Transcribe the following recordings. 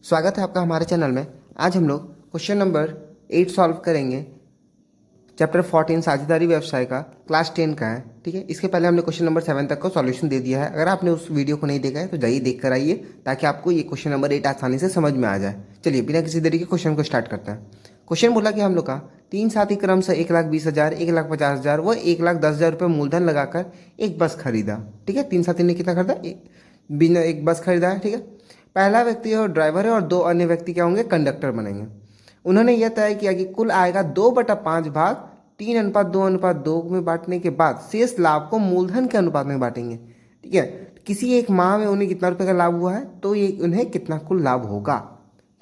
स्वागत है आपका हमारे चैनल में। आज हम लोग क्वेश्चन नंबर 8 सॉल्व करेंगे। चैप्टर 14 साझेदारी व्यवसाय का, क्लास 10 का है। ठीक है, इसके पहले हमने क्वेश्चन नंबर 7 तक का सॉल्यूशन दे दिया है। अगर आपने उस वीडियो को नहीं देखा है तो जाइए देख कर आइए, ताकि आपको ये क्वेश्चन नंबर 8 आसानी से समझ में आ जाए। चलिए बिना किसी देरी के क्वेश्चन को स्टार्ट करते हैं। क्वेश्चन बोला कि हम लोग का 3 साथी क्रम से 1,20,000, 1,50,000 व 1,10,000 रुपये मूलधन लगाकर एक बस खरीदा। ठीक है, 3 साथी ने कितना खरीदा? एक बस खरीदा है। ठीक है, पहला व्यक्ति और ड्राइवर है और 2 अन्य व्यक्ति क्या होंगे? कंडक्टर बनेंगे। उन्होंने यह तय किया कि कुल आएगा 2/5 भाग 3:2:2 में बांटने के बाद शेष लाभ को मूलधन के अनुपात में बांटेंगे। ठीक है, किसी एक माह में उन्हें कितना रुपए का लाभ हुआ है तो ये उन्हें कितना कुल लाभ होगा।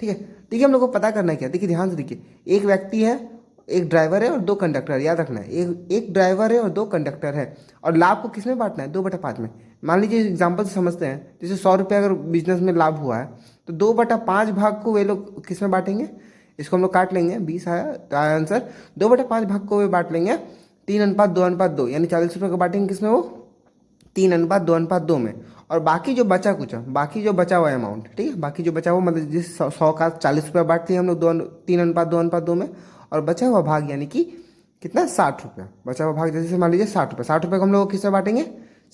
ठीक है, देखिए हम लोग को पता करना है क्या। देखिए ध्यान से देखिए, एक व्यक्ति है, एक ड्राइवर है और 2 कंडक्टर। याद रखना है, एक ड्राइवर है और 2 कंडक्टर है, और लाभ को किस में बांटना है? 2/5 में। मान लीजिए एग्जाम्पल से समझते हैं, जैसे 100 रुपये अगर बिजनेस में लाभ हुआ है तो 2/5 भाग को वे लोग किस में बांटेंगे? इसको हम लोग काट लेंगे, 20 आया तो आया आंसर। 2/5 भाग को वे बांट लेंगे 3:2:2, यानी 40 रुपये को बांटेंगे किसमें? वो 3:2:2 में। और बाकी जो बचा हुआ अमाउंट, ठीक है, बाकी जो बचा हुआ मतलब जिस 100 का 40 रुपये बांटते हैं हम लोग 3:2:2 में, और बचा हुआ भाग यानी कि कितना? 60 रुपया। बचा हुआ भाग जैसे मान लीजिए 60 रुपये को हम लोग को किससे बांटेंगे?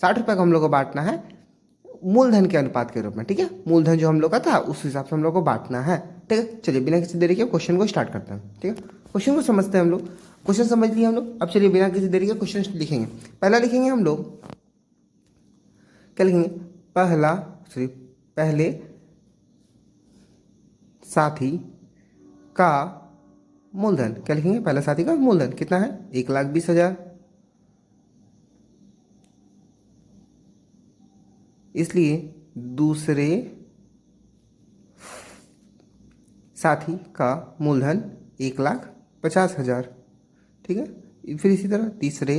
60 रुपये को हम लोग को बांटना है मूलधन के अनुपात के रूप में। ठीक है, मूलधन जो हम लोग का था उस हिसाब से हम लोग को बांटना है। ठीक है, चलिए बिना किसी देरी के क्वेश्चन को स्टार्ट करते हैं। ठीक है, क्वेश्चन को समझते हैं हम लोग। क्वेश्चन समझ लिए हम लोग, अब चलिए बिना किसी देरी के क्वेश्चन लिखेंगे। पहला लिखेंगे हम लोग, क्या लिखेंगे? पहले साथी का मूलधन। क्या लिखेंगे? पहला साथी का मूलधन कितना है? 1,20,000। इसलिए दूसरे साथी का मूलधन 1,50,000। ठीक है, फिर इसी तरह तीसरे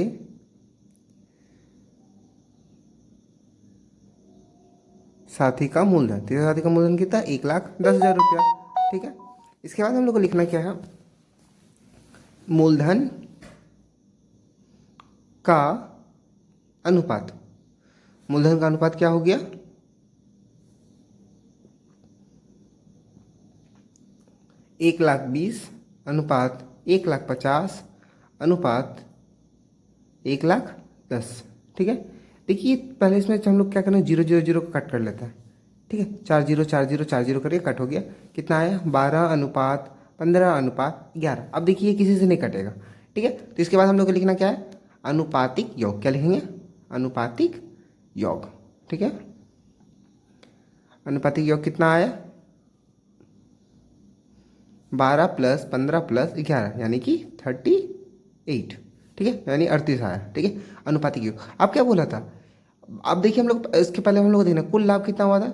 साथी का मूलधन कितना? 1,10,000 रुपया। ठीक है, इसके बाद हम लोग को लिखना क्या है? मूलधन का अनुपात। मूलधन का अनुपात क्या हो गया? 1,20,000 अनुपात 1,50,000 अनुपात 1,10,000। ठीक है, देखिए पहले इसमें हम लोग क्या करें? 0 को कट कर लेते हैं। ठीक है, 4 0 करके कट हो गया। कितना आया? 12:15:11। अब देखिए किसी से नहीं कटेगा। ठीक है, तो इसके बाद हम लोग को लिखना क्या है? अनुपातिक योग। क्या लिखेंगे? अनुपातिक योग। ठीक है, अनुपातिक योग कितना आया? 12 + 15 + 11 यानी कि 38। ठीक है, यानी 38 आया। ठीक है, अनुपातिक योग। अब क्या बोला था? अब देखिए हम लोग इसके पहले हम लोग को देखना कुल लाभ कितना हुआ था?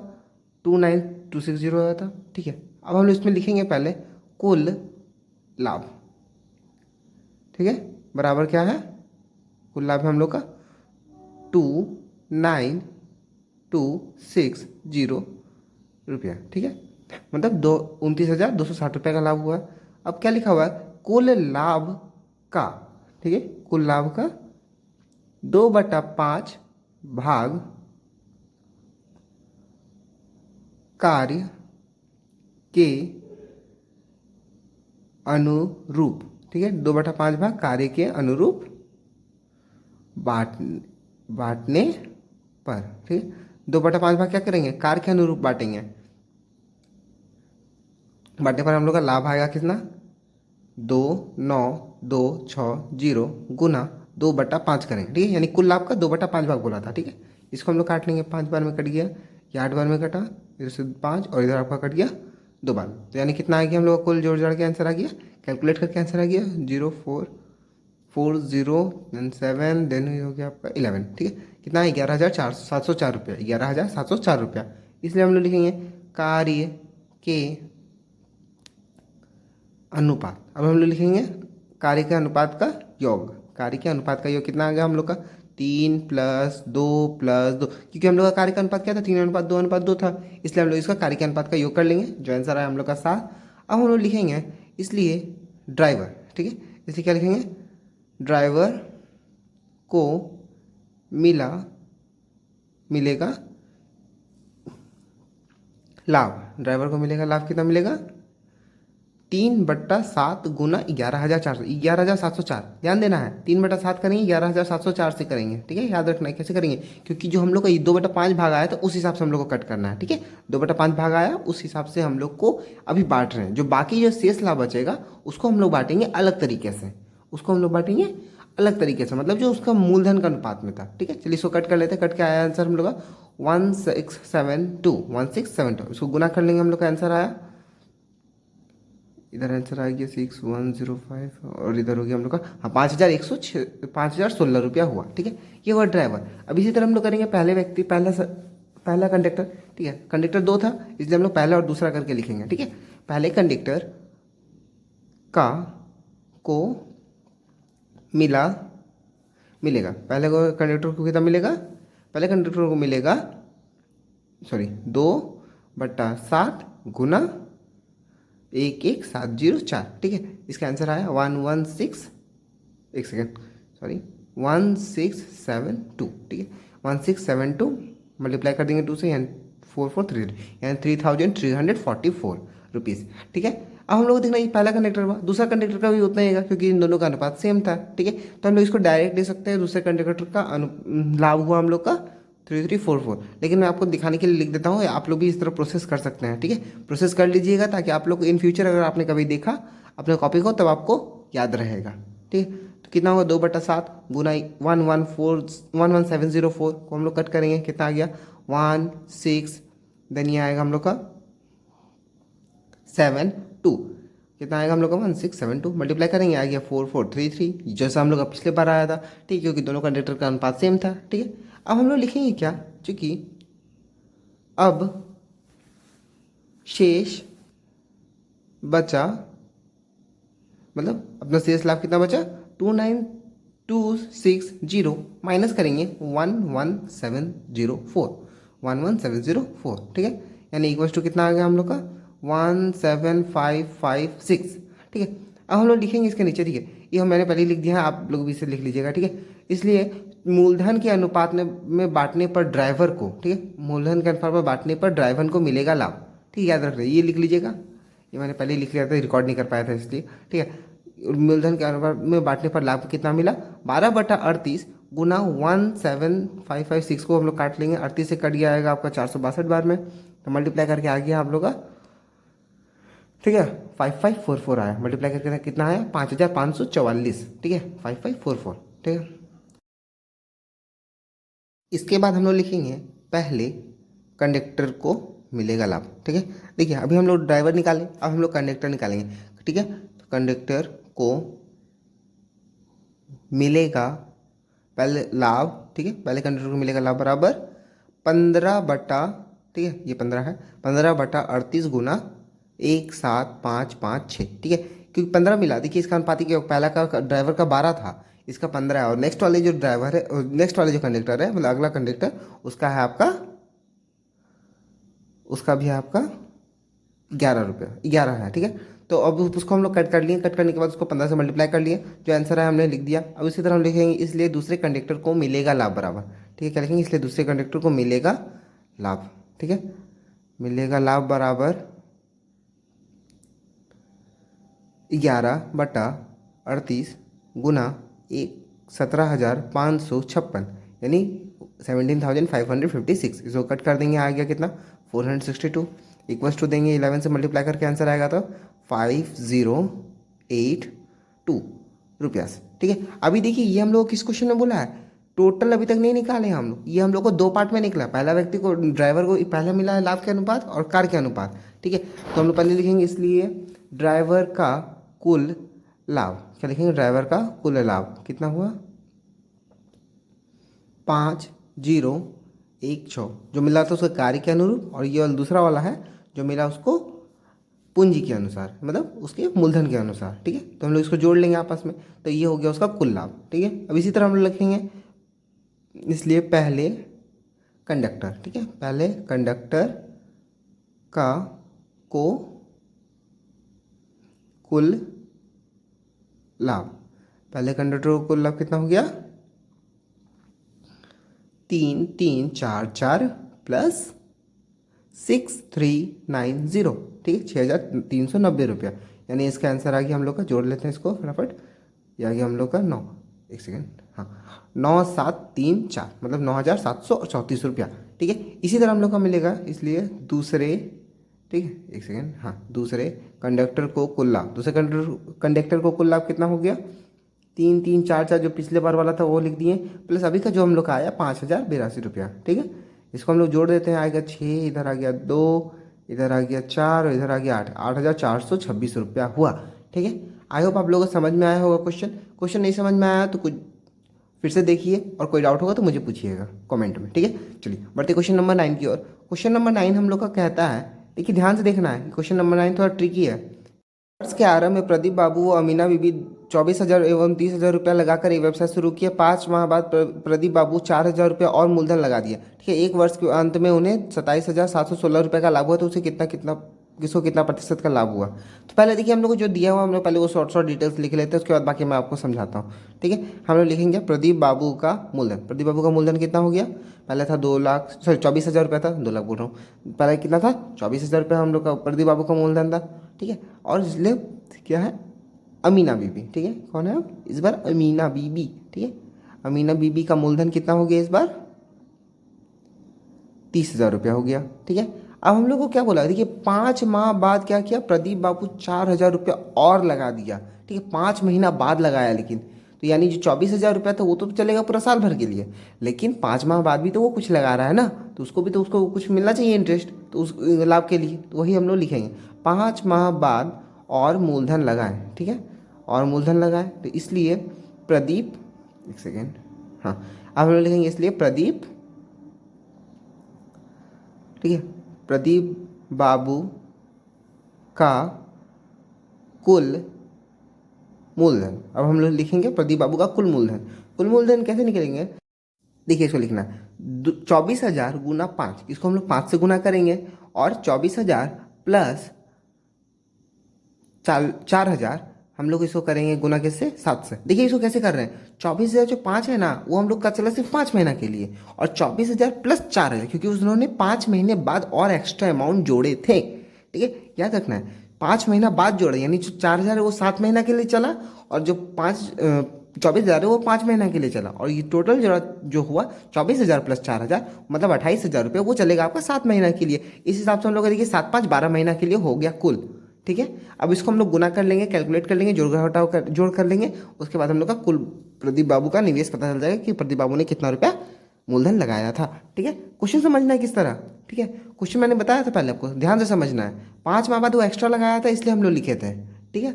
29,260 आया था। ठीक है, अब हम लोग इसमें लिखेंगे पहले कुल लाभ। ठीक है, बराबर क्या है? कुल लाभ है हम लोग का 29,260 रुपया। ठीक है, मतलब 29,260 रुपये का लाभ हुआ है। अब क्या लिखा हुआ है? कुल लाभ का, ठीक है, कुल लाभ का 2/5 भाग कार्य के अनुरूप। ठीक है, 2/5 भाग कार्य के अनुरूप बांट बांटने पर। ठीक है, 2/5 भाग क्या करेंगे? कार्य के अनुरूप बांटेंगे। बांटने पर हम लोग का लाभ आएगा कितना? 2,9,260 गुना 2/5 करेंगे। ठीक है, यानी कुल लाभ का 2/5 भाग बोला था। ठीक है, इसको हम लोग काट लेंगे। 5 बार में कट गया, ये 8 बार में कटा, इधर से 5 और इधर आपका कट गया 2 बार। तो यानी कितना आ गया हम लोग का? कुल जोड़ जाड़ के आंसर आ गया, कैलकुलेट करके आंसर आ गया 0,440 देन हो गया आपका 11। ठीक है, कितना है? 11,704 रुपया। 11,704 रुपया। इसलिए हम लोग लिखेंगे कार्य के अनुपात। अब हम लोग लिखेंगे कार्य के अनुपात का योग। कार्य के अनुपात का योग कितना आ गया हम लोग का? 3 + 2 + 2, क्योंकि हम लोग का कार्य का अनुपात क्या था? 3:2:2 था। इसलिए हम लोग इसका कार्य के अनुपात का योग कर लेंगे, जो आंसर आया हम लोग का 7। अब हम लोग लिखेंगे इसलिए ड्राइवर। ठीक है, इसलिए क्या लिखेंगे? ड्राइवर को मिलेगा लाभ, ड्राइवर को मिलेगा लाभ कितना मिलेगा, 3/7 गुना 11,400, 11,704, ध्यान देना है 3/7 करेंगे 11,704 से करेंगे, ठीक है, याद रखना है कैसे करेंगे, क्योंकि जो हम लोग का 2/5 भाग आया तो उस हिसाब से हम लोग को कट करना है, ठीक है, 2/5 भाग आया उस हिसाब से हम लोग को अभी बांट रहे हैं, जो बाकी जो शेष लाभ बचेगा उसको हम लोग बांटेंगे अलग तरीके से, उसको हम लोग बांटेंगे अलग तरीके से, मतलब जो उसका मूलधन का अनुपात में था, ठीक है, चलिए इसको कट कर लेते हैं, कट के आया आंसर हम लोग का 1672, इसको गुना कर लेंगे, हम लोग का आंसर आया, इधर आंसर आ गया 6105 और इधर हो गया हम लोग का, हाँ 5,116 रुपया हुआ, ठीक है, ये हुआ ड्राइवर। अब इसी तरह हम लोग करेंगे पहले व्यक्ति, पहला कंडक्टर, ठीक है, कंडक्टर 2 था इसलिए हम लोग पहला और दूसरा करके लिखेंगे, ठीक है, पहले कंडक्टर का को मिलेगा, पहले को कंडक्टर को कितना मिलेगा, पहले कंडक्टर को मिलेगा 2/7 गुना 11704, ठीक है, इसका आंसर आया 116, एक सेकेंड, 1672, ठीक है, 1672 मल्टीप्लाई कर देंगे 2 से, यानी 4433, यानी 3,344 रुपीज़, ठीक है। अब हम लोग को देखना ये पहला कंडक्टर हुआ, दूसरा कंडक्टर का भी उतना ही होगा क्योंकि इन दोनों का अनुपात सेम था, ठीक है, तो हम लोग इसको डायरेक्ट ले सकते हैं, दूसरे कंडक्टर का लाभ हुआ हम लोग का 3344, लेकिन मैं आपको दिखाने के लिए लिख देता हूँ, आप लोग भी इस तरह प्रोसेस कर सकते हैं, ठीक है, प्रोसेस कर लीजिएगा ताकि आप लोग इन फ्यूचर अगर आपने कभी देखा अपने कॉपी को तब आपको याद रहेगा, ठीक है, तो कितना होगा 2/7 गुना 11704 को हम लोग कट करेंगे, कितना आ गया 16, देन ये आएगा हम लोग का 72, कितना आएगा हम लोग का 1672 मल्टीप्लाई करेंगे आ गया 4433, जैसा हम लोग का पिछले बार आया था, ठीक है, क्योंकि दोनों कंडक्टर का अनुपात सेम था, ठीक है। अब हम लोग लिखेंगे क्या, चूंकि अब शेष बचा, मतलब अपना शेष लाभ कितना बचा 29260 माइनस करेंगे 11704, ठीक है, यानी इक्वल टू कितना आ गया हम लोग का 17556, ठीक है। अब हम लोग लिखेंगे इसके नीचे, ठीक है, ये मैंने पहले लिख दिया है, आप लोग भी इसे लिख लीजिएगा, ठीक है, इसलिए मूलधन के अनुपात में बांटने पर ड्राइवर को, ठीक है, मूलधन के अनुपात में बांटने पर ड्राइवर को मिलेगा लाभ, ठीक है, याद रख रहे ये लिख लीजिएगा, ये मैंने पहले लिख लिया था, रिकॉर्ड नहीं कर पाया था इसलिए, ठीक है, मूलधन के अनुपात में बांटने पर लाभ कितना मिला 12/38 गुना 17556 को हम लोग काट लेंगे, 38 से कट गया आएगा आपका 462 बार में, तो मल्टीप्लाई करके आ गया आप लोग का, ठीक है, 5544 आया, मल्टीप्लाई करके कितना आया 5544, ठीक है, 5544, ठीक है। इसके बाद हम लोग लिखेंगे पहले कंडक्टर को मिलेगा लाभ, ठीक है, देखिए अभी हम लोग ड्राइवर निकालें, अब हम लोग कंडक्टर निकालेंगे, ठीक है, तो कंडक्टर को मिलेगा पहले लाभ, ठीक है, पहले कंडक्टर को मिलेगा लाभ बराबर 15 ठीक है, ये 15 है, 15/38 गुना 17556, ठीक है, क्योंकि 15 मिला, देखिए इसका अनुपाती क्या, पहला का ड्राइवर का 12 था, इसका 15 है, और नेक्स्ट वाले जो ड्राइवर है, नेक्स्ट वाले जो कंडक्टर है, मतलब अगला कंडक्टर उसका है आपका, उसका भी है आपका 11 है, ठीक है, तो अब उसको हम लोग कट कर लिए, कट करने के बाद उसको 15 से मल्टीप्लाई कर लिए, जो आंसर है हमने लिख दिया। अब इसी तरह हम लिखेंगे इसलिए दूसरे कंडक्टर को मिलेगा लाभ बराबर, ठीक है, क्या लिखेंगे, इसलिए दूसरे कंडक्टर को मिलेगा लाभ, ठीक है, मिलेगा लाभ बराबर 11/38 गुना 17,556, यानी 17,556, इसको कट कर देंगे, आ गया कितना 462, इक्वल्स टू देंगे 11 से मल्टीप्लाई करके आंसर आएगा तो 5082 रुपयास, ठीक है। अभी देखिए ये हम लोग किस क्वेश्चन में बोला है, टोटल अभी तक नहीं निकाले हम लोग, ये हम लोग को 2 पार्ट में निकला, पहला व्यक्ति को ड्राइवर को पहला मिला है लाभ के अनुपात और कार के अनुपात, ठीक है, तो हम लोग पहले लिखेंगे इसलिए ड्राइवर का कुल लाभ, क्या लिखेंगे, ड्राइवर का कुल लाभ कितना हुआ 5016, जो मिला था उसका कार्य के अनुरूप, और ये वाला दूसरा वाला है जो मिला उसको पूंजी के अनुसार, मतलब उसके मूलधन के अनुसार, ठीक है, तो हम लोग इसको जोड़ लेंगे आपस में, तो ये हो गया उसका कुल लाभ, ठीक है। अब इसी तरह हम लोग लिखेंगे इसलिए पहले कंडक्टर, ठीक है, पहले कंडक्टर का को कुल लाभ, पहले कंडक्टर को कुल लाभ कितना हो गया 3344 प्लस 6390, ठीक है, 6390 रुपया। यानी इसका आंसर आ गया हम लोग का, जोड़ लेते हैं इसको फटाफट, ये आ गया हम लोग का 9, एक सेकेंड, हाँ 9734, मतलब 9734 रुपया, ठीक है। इसी तरह हम लोग का मिलेगा, इसलिए दूसरे, ठीक है, एक सेकेंड, हाँ दूसरे कंडक्टर को कुल लाभ, दूसरे कंडक्टर को कुल लाभ कितना हो गया, 3344 जो पिछले बार वाला था वो लिख दिए, प्लस अभी का जो हम लोग का आया 5082 रुपया, ठीक है। इसको हम लोग जोड़ देते हैं, आएगा 6, इधर आ गया 2, इधर आ गया 4 और इधर आ गया 8, 8426 रुपया हुआ, ठीक है। आई होप आप लोगों को समझ में आया होगा। क्वेश्चन नहीं समझ में आया तो कुछ फिर से देखिए, और कोई डाउट होगा तो मुझे पूछिएगा कमेंट में, ठीक है। चलिए बढ़ते क्वेश्चन नंबर 9 की ओर। क्वेश्चन नंबर 9 हम लोग का कहता है, देखिए ध्यान से देखना है, क्वेश्चन नंबर 9 थोड़ा ट्रिकी है। वर्ष के आरंभ में प्रदीप बाबू व अमीना बीबी 24,000 एवं 30,000 रुपया लगाकर एक व्यवसाय शुरू किया। 5 माह बाद प्रदीप बाबू 4,000 रुपया और मूलधन लगा दिया, ठीक है। एक वर्ष के अंत में उन्हें 27,716 रुपये का लाभ हुआ, तो उसे किसको कितना प्रतिशत का लाभ हुआ। तो पहले देखिए हम लोग को जो दिया हुआ, हम लोग पहले वो शॉर्ट डिटेल्स लिख लेते हैं, उसके बाद बाकी मैं आपको समझाता हूँ, ठीक है। हम लोग लिखेंगे प्रदीप बाबू का मूलधन। प्रदीप बाबू का मूलधन कितना हो गया, पहले था 24,000 रुपया था, 2 लाख बोल रहा हूँ, पहले कितना था 24,000 रुपया हम लोग का प्रदीप बाबू का मूलधन था, ठीक है। और इसलिए क्या है, अमीना बीबी, ठीक है, कौन है इस बार, अमीना बीबी, ठीक है। अमीना बीबी का मूलधन कितना हो गया इस बार, 30,000 रुपया हो गया, ठीक है। अब हम लोग को क्या बोला, देखिए 5 माह बाद क्या किया, प्रदीप बाबू 4,000 रुपया और लगा दिया, ठीक है, 5 महीना बाद लगाया, लेकिन तो यानी जो 24,000 रुपया था वो तो चलेगा पूरा साल भर के लिए, लेकिन 5 माह बाद भी तो वो कुछ लगा रहा है ना, तो उसको कुछ मिलना चाहिए इंटरेस्ट, तो उस लाभ के लिए तो वही हम लोग लिखेंगे, 5 माह बाद और मूलधन लगाएं, ठीक है, और मूलधन लगाएं, तो इसलिए प्रदीप, एक सेकेंड, हाँ अब हम लोग लिखेंगे, इसलिए प्रदीप, ठीक है, प्रदीप बाबू का कुल मूलधन। अब हम लोग लिखेंगे प्रदीप बाबू का कुल मूलधन। कुल मूलधन कैसे निकलेंगे, देखिए इसको लिखना है 24,000 गुना 5, इसको हम लोग 5 से गुना करेंगे, और 24,000 प्लस 4,000 हम लोग इसको करेंगे गुना किससे, 7 से। देखिए इसको कैसे कर रहे हैं, 24,000 जो 5 है ना, वो हम लोग का चला सिर्फ 5 महीना के लिए, और 24,000 प्लस 4,000, क्योंकि उन्होंने 5 महीने बाद और एक्स्ट्रा अमाउंट जोड़े थे, ठीक है, याद रखना है 5 महीना बाद जोड़े, यानी जो 4,000 है वो 7 महीना के लिए चला, और जो 24,000 है वो 5 महीना के लिए चला, और ये टोटल जो हुआ 24,000 प्लस 4,000, मतलब 28,000 रुपये, वो चलेगा आपका 7 महीना के लिए। इस हिसाब से हम लोग देखिए 7 5 12 महीना के लिए हो गया कुल, ठीक है। अब इसको हम लोग गुना कर लेंगे, कैलकुलेट कर लेंगे, जोड़ कर लेंगे, उसके बाद हम लोग का कुल प्रदीप बाबू का निवेश पता चल जाएगा कि प्रदीप बाबू ने कितना रुपया मूलधन लगाया था, ठीक है। क्वेश्चन समझना है किस तरह, ठीक है, क्वेश्चन मैंने बताया था पहले, आपको ध्यान से समझना है। 5 माह बाद वो एक्स्ट्रा लगाया था, इसलिए हम लोग लिखे थे, ठीक है।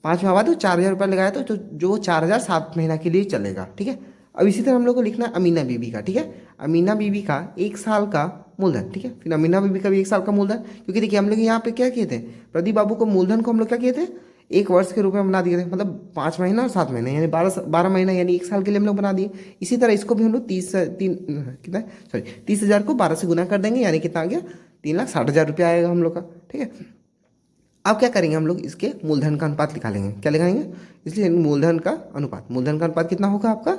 5 माह बाद वो 4,000 रुपया लगाया था, तो जो 4,000 7 महीना के लिए चलेगा, ठीक है। अब इसी तरह हम लोग को लिखना है अमीना बीबी का, ठीक है, अमीना बीबी का 1 साल का मूलधन, ठीक है, फिर अमीना बीबी का भी 1 साल का मूलधन, क्योंकि देखिए हम लोग यहाँ पे क्या किए थे, प्रदीप बाबू को मूलधन को हम लोग क्या किए थे, 1 वर्ष के रूप में बना दिए थे, मतलब 5 महीना और 7 महीने, यानी 12 महीना, यानी 1 साल के लिए हम लोग बना दिए। इसी तरह इसको भी हम लोग 30,000 को 12 से गुना कर देंगे, यानी कितना आ गया, 3,60,000 रुपया आएगा हम लोग का, ठीक है। अब क्या करेंगे, हम लोग इसके मूलधन का अनुपात निकालेंगे, क्या लिखाएंगे, इसलिए मूलधन का अनुपात कितना होगा आपका,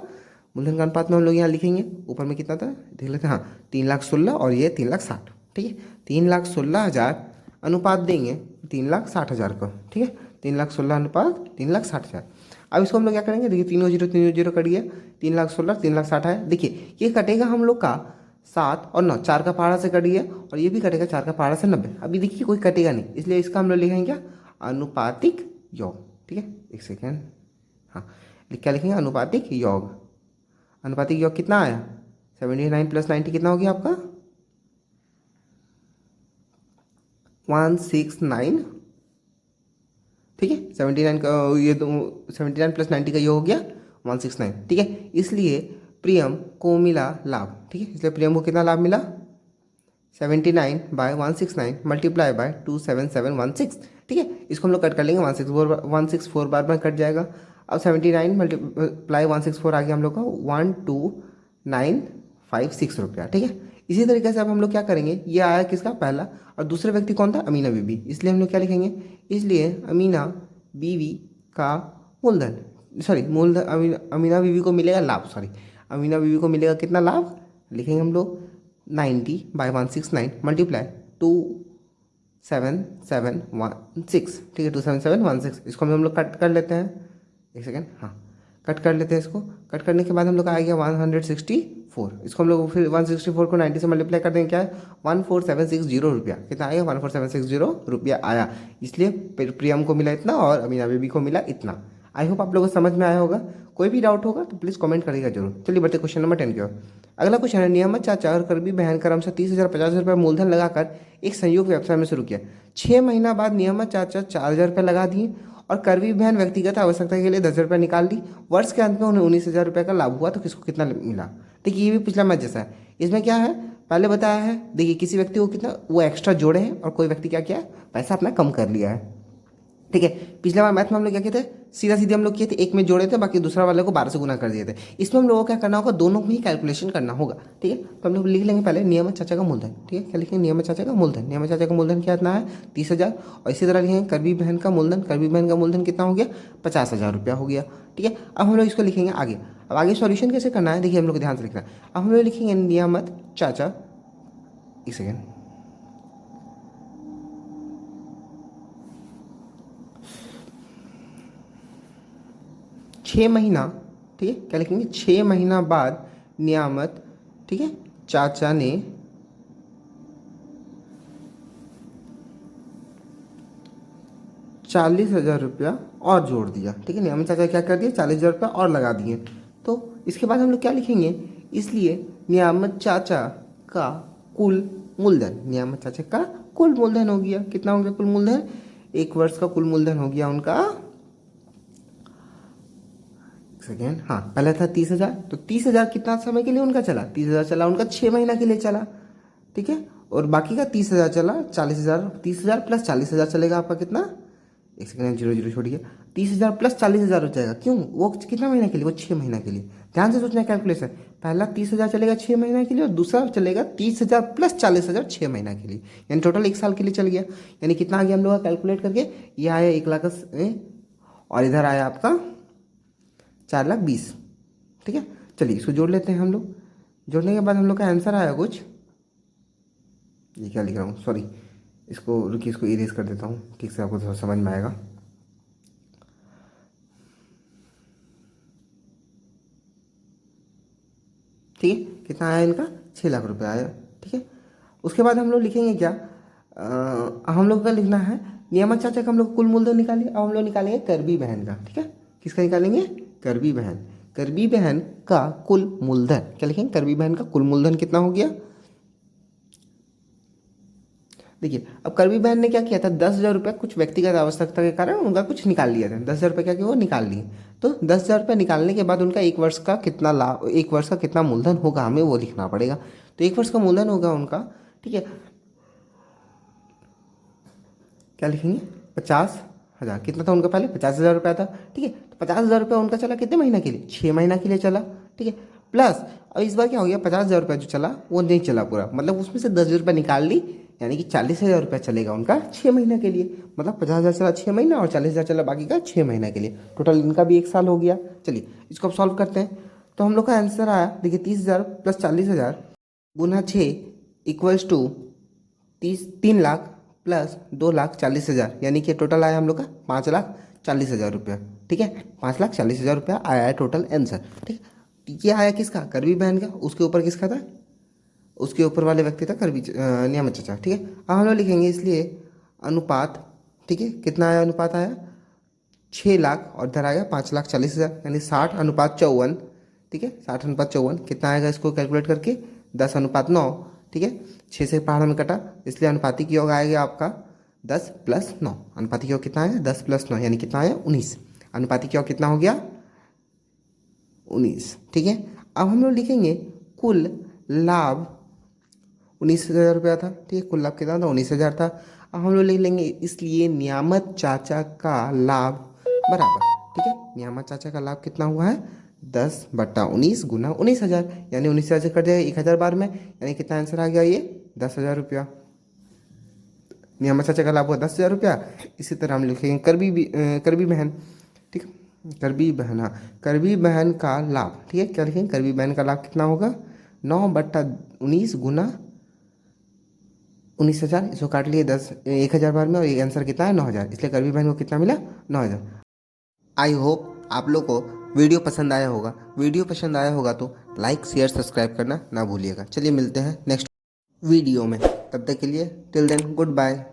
मूलधन का अनुपात में हम लोग यहाँ लिखेंगे, ऊपर में कितना था देख लेते हैं, हाँ 3,16,000 और ये 3,60,000, ठीक है, 3,16,000 अनुपात देंगे 3,60,000 को, ठीक है, 3,16,000 अनुपात 3,60,000। अब इसको हम लोग क्या करेंगे, देखिए 3 0 कट गया, 3,16,000 3,60,000 है, देखिए ये कटेगा हम लोग का 7 और 9, 4 का पहाड़ा से कट गया, और ये भी कटेगा 4 का पहाड़ा से 90। अभी देखिए कोई कटेगा नहीं, इसलिए इसका हम लोग लिखेंगे क्या, अनुपातिक योग, ठीक है, एक सेकेंड, हाँ क्या लिखेंगे, अनुपातिक योग। अनुपातिक योग कितना आया, 79 प्लस 90 कितना हो गया आपका, 169, ठीक है, 79 का ये तो 79 प्लस 90 का ये हो गया 169, ठीक है। इसलिए प्रियम को मिला लाभ, ठीक है, इसलिए प्रियम को कितना लाभ मिला, 79 बाय 169 मल्टीप्लाई बाय 27716, ठीक है। इसको हम लोग कट कर लेंगे, 164 बार में कट जाएगा। अब 79 मल्टीप्लाई 164 आ गया हम लोग का 12,956 रुपया, ठीक है। इसी तरीके से अब हम लोग क्या करेंगे, ये आया किसका, पहला, और दूसरे व्यक्ति कौन था, अमीना बीबी, इसलिए हम लोग क्या लिखेंगे, इसलिए अमीना बीवी का मूलधन, अमीना बीवी को मिलेगा लाभ, अमीना बीवी को मिलेगा कितना लाभ, लिखेंगे हम लोग 90 बाय 169 मल्टीप्लाई 2716, ठीक है, 27716। इसको हम लोग कट कर लेते हैं, एक सेकेंड, हाँ कट कर लेते हैं इसको। कट करने के बाद हम लोग का आ गया 164। इसको हम लोग फिर 164 को 90 से मल्टीप्लाई कर देंगे, क्या है 14760 रुपया। कितना आएगा 14760 रुपया आया। इसलिए प्रियम को मिला इतना और अमीना बेबी को मिला इतना। आई होप आप लोगों को समझ में आया होगा। कोई भी डाउट होगा तो प्लीज़ कमेंट करिएगा जरूर। चलिए बढ़ते क्वेश्चन नंबर 10 की ओर। अगला क्वेश्चन है, नियामत चाचा और करबी बहन क्रमशः 30,000 50,000 रुपये मूलधन लगाकर एक संयुक्त व्यवसाय में शुरू किया। 6 महीना बाद नियामत चाचा 4,000 रुपये लगा दिए और करबी बहन व्यक्तिगत आवश्यकता के लिए 10,000 रुपये निकाल ली। वर्ष के अंत में उन्हें 19,000 रुपये का लाभ हुआ, तो किसको कितना मिला। देखिए ये भी पिछला मैच जैसा है। इसमें क्या है, पहले बताया है, देखिए किसी व्यक्ति को कितना वो एक्स्ट्रा जोड़े हैं और कोई व्यक्ति क्या किया है, पैसा अपना कम कर लिया है। ठीक है, पिछले बार मैथ में हम लोग क्या किए थे, सीधा सीधे हम लोग किए थे, एक में जोड़े थे, बाकी दूसरा वाले को 12 से गुना कर दिए थे। इसमें हम लोगों को क्या करना होगा, दोनों में ही कैलकुलेशन करना होगा। ठीक है, तो हम लोग लिख लेंगे पहले नियामत चाचा का मूलधन। ठीक है, क्या लिखेंगे, नियामत चाचा का मूलधन। नियामत चाचा का मूलधन क्या इतना है 30,000। और इसी तरह लिखेंगे करबी बहन का मूलधन। करबी बहन का मूलधन कितना हो गया 50,000 रुपया हो गया। ठीक है, अब हम लोग इसको लिखेंगे आगे। अब आगे सॉल्यूशन कैसे करना है, देखिए हम लोग ध्यान से लिखना है। अब हम लोग लिखेंगे नियामत चाचा, एक सेकेंड, छः महीना, ठीक है, क्या लिखेंगे 6 महीना बाद नियामत, ठीक है, चाचा ने 40,000 रुपया और जोड़ दिया। ठीक है, नियामत चाचा क्या कर दिया 40,000 रुपया और लगा दिए। तो इसके बाद हम लोग क्या लिखेंगे, इसलिए नियामत चाचा का कुल मूलधन, नियामत चाचा का कुल मूलधन हो गया, कितना हो गया कुल मूलधन, एक वर्ष का कुल मूलधन हो गया उनका, सेकेंड, हाँ पहले था 30,000, तो 30,000 कितना समय के लिए उनका चला, 30,000 चला उनका 6 महीना के लिए चला। ठीक है, और बाकी का 30,000 चला, 40,000, 30,000 प्लस 40,000 चलेगा आपका कितना, एक सेकेंड, 0 छोड़िए, 30,000 प्लस 40,000 हो जाएगा। क्यों, वो कितना महीना के लिए, वो 6 महीना के लिए। ध्यान से सोचना है कैलकुलेशन, पहला 30,000 चलेगा 6 महीना के लिए और दूसरा चलेगा 30,000 प्लस 40,000 6 महीना के लिए, यानी टोटल 1 साल के लिए चल गया। यानी कितना आ गया हम लोग का कैलकुलेट करके, ये आया 1,00,000 और इधर आया आपका 4,20,000। ठीक है, चलिए इसको जोड़ लेते हैं हम लोग। जोड़ने के बाद हम लोग का आंसर आया कुछ, ये क्या लिख रहा हूँ, सॉरी, इसको रुकिए, इसको इरेज कर देता हूँ, ठीक से आपको थोड़ा समझ में आएगा। ठीक है, कितना आया इनका 6 लाख रुपए आया। ठीक है, उसके बाद हम लोग लिखेंगे क्या, हम लोग का लिखना है नियामत चाचा का हम लोग कुल मूलधन निकालिए। अब हम लोग निकालेंगे करबी बहन का। ठीक है, किसका निकालेंगे, करबी बहन। करबी बहन का कुल मूलधन क्या लिखेंगे, करबी बहन का कुल मूलधन कितना हो गया। देखिए अब करबी बहन ने क्या किया था, 10,000 रुपया कुछ व्यक्तिगत आवश्यकता के कारण उनका कुछ निकाल लिया था। 10,000 रुपये क्या किया, वो निकाल लिए। तो 10,000 रुपये निकालने के बाद उनका एक वर्ष का कितना लाभ, एक वर्ष का कितना मूलधन होगा, हमें वो लिखना पड़ेगा। तो एक वर्ष का मूलधन होगा उनका, ठीक है, क्या लिखेंगे 50,000। कितना था उनका पहले 50,000 रुपया था। ठीक है, तो 50,000 रुपया उनका चला कितने महीना के लिए, 6 महीना के लिए चला। ठीक है, प्लस अब इस बार क्या हो गया, 50,000 रुपया जो चला वो नहीं चला पूरा, मतलब उसमें से 10,000 रुपया निकाल ली, यानी कि 40,000 रुपया चलेगा उनका 6 महीना के लिए। मतलब 50,000 चला 6 महीना और 40,000 चला बाकी का 6 महीना के लिए, टोटल इनका भी 1 साल हो गया। चलिए इसको अब सॉल्व करते हैं। तो हम लोग का आंसर आया, देखिए 30,000 प्लस 40,000 गुना 6 इक्वल्स टू 3 लाख प्लस 2,40,000, यानी कि टोटल आया हम लोग का 5,40,000 रुपया। ठीक है, 5,40,000 रुपया आया है टोटल आंसर। ठीक है, ये आया किसका, करबी बहन का, उसके ऊपर किसका था, उसके ऊपर वाले व्यक्ति था करबी नियामत चाचा। ठीक है, अब हम लोग लिखेंगे इसलिए अनुपात, ठीक है, कितना आया अनुपात आया 6 लाख और इधर आएगा 5,40,000, यानी 60:54। ठीक है, 60:54 कितना आएगा, इसको कैलकुलेट करके 10:9। ठीक है, 6 से पहाड़ में कटा, इसलिए अनुपातिक योग आएगा आपका 10 + 9। अनुपातिक योग कितना आया 10 + 9, यानी कितना आया 19। अनुपातिक योग कितना हो गया 19। ठीक है, अब हम लोग लिखेंगे कुल लाभ 19,000 रुपया था। ठीक है, कुल लाभ कितना था 19,000 था। अब हम लोग लिख लेंगे इसलिए नियामत चाचा का लाभ बराबर, ठीक है, नियामत चाचा का लाभ कितना हुआ है 10/19 गुना 19,000, यानी 19,000 से कट जाएगा 1,000 बार में, यानी कितना आंसर आ गया ये 10,000 रुपया। नियामत चाचा का लाभ हुआ 10,000 रुपया। इसी तरह हम लिखेंगे करबी बहन, ठीक है, करबी बहन, हाँ करबी बहन का लाभ, ठीक है, क्या लिखेंगे करबी बहन का लाभ कितना होगा 9/19 गुना 19,000, इसको काट लिए 1,000 बार में और ये आंसर कितना है 9,000, इसलिए करवी बहन को कितना मिला 9,000। आई होप आप लोग को वीडियो पसंद आया होगा। वीडियो पसंद आया होगा तो लाइक शेयर सब्सक्राइब करना ना भूलिएगा। चलिए मिलते हैं नेक्स्ट वीडियो में, तब तक के लिए टिल देन गुड बाय।